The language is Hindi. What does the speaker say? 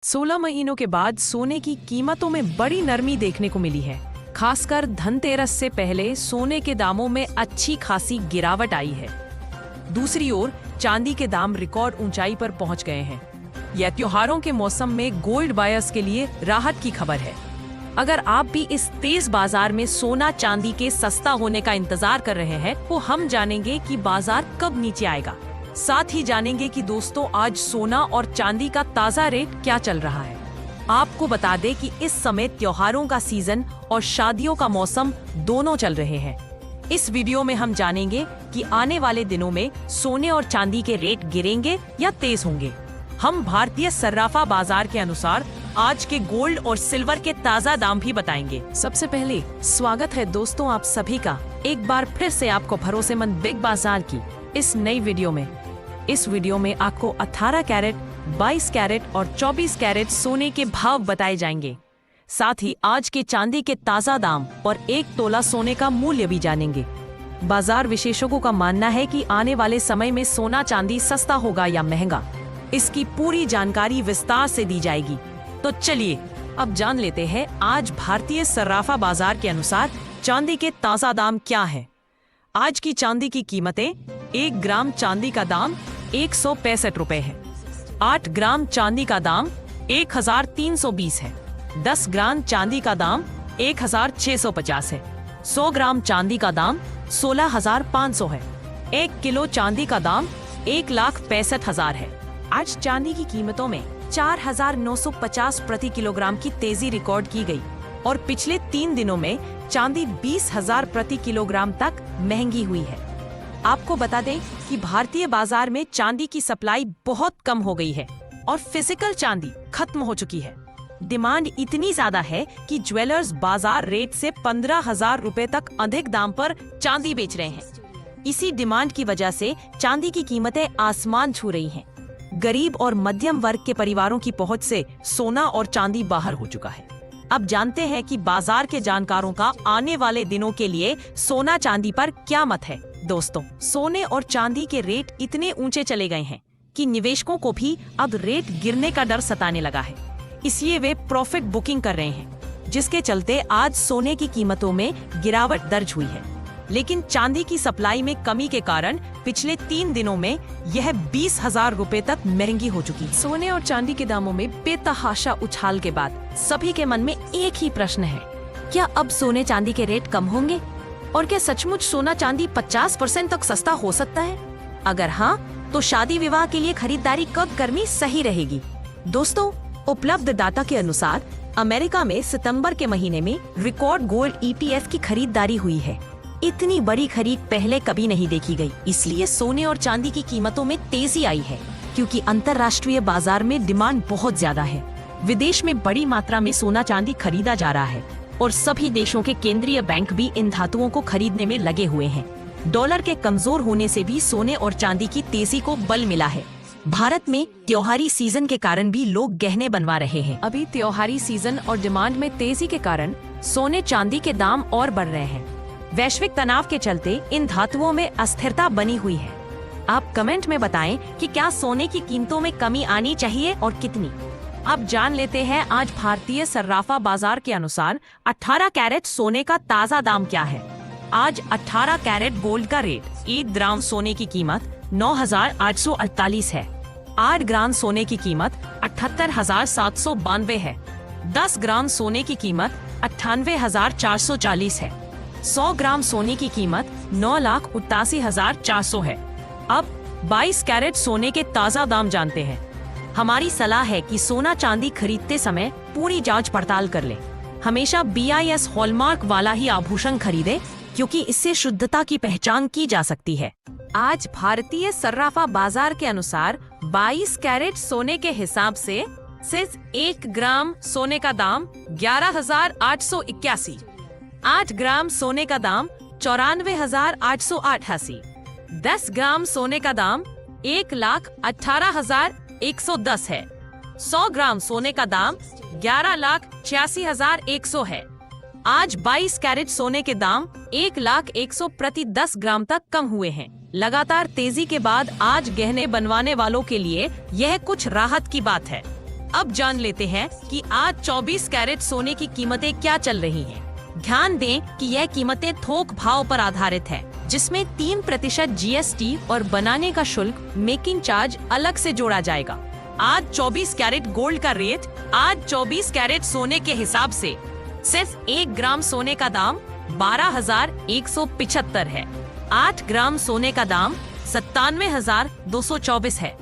16 महीनों के बाद सोने की कीमतों में बड़ी नरमी देखने को मिली है। खासकर धनतेरस से पहले सोने के दामों में अच्छी खासी गिरावट आई है। दूसरी ओर चांदी के दाम रिकॉर्ड ऊंचाई पर पहुंच गए हैं। यह त्योहारों के मौसम में गोल्ड बायर्स के लिए राहत की खबर है। अगर आप भी इस तेज बाजार में सोना चांदी के सस्ता होने का इंतजार कर रहे हैं, तो हम जानेंगे कि बाजार कब नीचे आएगा। साथ ही जानेंगे कि दोस्तों आज सोना और चांदी का ताजा रेट क्या चल रहा है। आपको बता दें कि इस समय त्योहारों का सीजन और शादियों का मौसम दोनों चल रहे हैं। इस वीडियो में हम जानेंगे कि आने वाले दिनों में सोने और चांदी के रेट गिरेंगे या तेज होंगे। हम भारतीय सर्राफा बाजार के अनुसार आज के गोल्ड और सिल्वर के ताजा दाम भी बताएंगे। सबसे पहले स्वागत है दोस्तों आप सभी का एक बार फिर से आपको भरोसेमंद बिग बाजार की इस नई वीडियो में। इस वीडियो में आपको 18 कैरेट, 22 कैरेट और 24 कैरेट सोने के भाव बताए जाएंगे। साथ ही आज के चांदी के ताजा दाम और 1 तोला सोने का मूल्य भी जानेंगे। बाजार विशेषज्ञों का मानना है कि आने वाले समय में सोना चांदी सस्ता होगा या महंगा, इसकी पूरी जानकारी विस्तार से दी जाएगी। तो चलिए अब जान लेते हैं आज भारतीय सर्राफा बाजार के अनुसार चांदी के ताजा दाम क्या है। आज की चांदी की कीमतें: 1 ग्राम चांदी का दाम 165 रुपए है। 8 ग्राम चांदी का दाम 1320 है। 10 ग्राम चांदी का दाम 1650 है। 100 ग्राम चांदी का दाम 16500 है। 1 किलो चांदी का दाम 1,65,000 है। आज चांदी की कीमतों में 4,950 प्रति किलोग्राम की तेजी रिकॉर्ड की गई और पिछले 3 दिनों में चांदी 20,000 प्रति किलोग्राम तक महंगी हुई है। आपको बता दें कि भारतीय बाजार में चांदी की सप्लाई बहुत कम हो गई है और फिजिकल चांदी खत्म हो चुकी है। डिमांड इतनी ज्यादा है कि ज्वेलर्स बाजार रेट से 15,000 रुपए तक अधिक दाम पर चांदी बेच रहे हैं। इसी डिमांड की वजह से चांदी की कीमतें आसमान छू रही हैं। गरीब और मध्यम वर्ग के परिवारों की पहुंच से सोना और चांदी बाहर हो चुका है। अब जानते हैं कि बाजार के जानकारों का आने वाले दिनों के लिए सोना चांदी पर क्या मत है। दोस्तों, सोने और चांदी के रेट इतने ऊंचे चले गए हैं कि निवेशकों को भी अब रेट गिरने का डर सताने लगा है। इसलिए वे प्रॉफिट बुकिंग कर रहे हैं, जिसके चलते आज सोने की कीमतों में गिरावट दर्ज हुई है। लेकिन चांदी की सप्लाई में कमी के कारण पिछले 3 दिनों में यह 20,000 रुपए तक महंगी हो चुकी है। सोने और चांदी के दामों में बेतहाशा उछाल के बाद सभी के मन में एक ही प्रश्न है, क्या अब सोने चांदी के रेट कम होंगे? और क्या सचमुच सोना चांदी 50% तक सस्ता हो सकता है? अगर हाँ, तो शादी विवाह के लिए खरीदारी कब करनी सही रहेगी? दोस्तों, उपलब्ध डाटा के अनुसार अमेरिका में सितंबर के महीने में रिकॉर्ड गोल्ड ETF की खरीदारी हुई है। इतनी बड़ी खरीद पहले कभी नहीं देखी गई। इसलिए सोने और चांदी की कीमतों में तेजी आई है, क्योंकि अंतर्राष्ट्रीय बाजार में डिमांड बहुत ज्यादा है। विदेश में बड़ी मात्रा में सोना चांदी खरीदा जा रहा है और सभी देशों के केंद्रीय बैंक भी इन धातुओं को खरीदने में लगे हुए हैं। डॉलर के कमजोर होने से भी सोने और चांदी की तेजी को बल मिला है। भारत में त्योहारी सीजन के कारण भी लोग गहने बनवा रहे हैं। अभी त्योहारी सीजन और डिमांड में तेजी के कारण सोने चांदी के दाम और बढ़ रहे हैं। वैश्विक तनाव के चलते इन धातुओं में अस्थिरता बनी हुई है। आप कमेंट में बताएं कि क्या सोने की कीमतों में कमी आनी चाहिए और कितनी। अब जान लेते हैं आज भारतीय सर्राफा बाजार के अनुसार 18 कैरेट सोने का ताजा दाम क्या है। आज 18 कैरेट गोल्ड का रेट: 1 ग्राम सोने की कीमत 9,848 है। 8 ग्राम सोने की कीमत 78,792 है। 10 ग्राम सोने की कीमत 98,440 है। 100 ग्राम सोने की कीमत 9,88,400 है। अब 22 कैरेट सोने के ताजा दाम जानते हैं। हमारी सलाह है कि सोना चांदी खरीदते समय पूरी जांच पड़ताल कर लें। हमेशा BIS हॉलमार्क वाला ही आभूषण खरीदें, क्योंकि इससे शुद्धता की पहचान की जा सकती है। आज भारतीय सर्राफा बाजार के अनुसार 22 कैरेट सोने के हिसाब से सिर्फ 1 ग्राम सोने का दाम 11,881। 8 ग्राम सोने का दाम 94,888। 10 ग्राम सोने का दाम 1,18,110 है। 100 ग्राम सोने का दाम 11,86,100 है। आज 22 कैरेट सोने के दाम 1,01,000 प्रति 10 ग्राम तक कम हुए हैं। लगातार तेजी के बाद आज गहने बनवाने वालों के लिए यह कुछ राहत की बात है। अब जान लेते हैं कि आज 24 कैरेट सोने की कीमतें क्या चल रही हैं। ध्यान दें कि यह कीमतें थोक भाव पर आधारित है, जिसमें 3% GST और बनाने का शुल्क मेकिंग चार्ज अलग से जोड़ा जाएगा। आज 24 कैरेट गोल्ड का रेट आज 24 कैरेट सोने के हिसाब से सिर्फ 1 ग्राम सोने का दाम 12,175 है। 8 ग्राम सोने का दाम 97,224 है।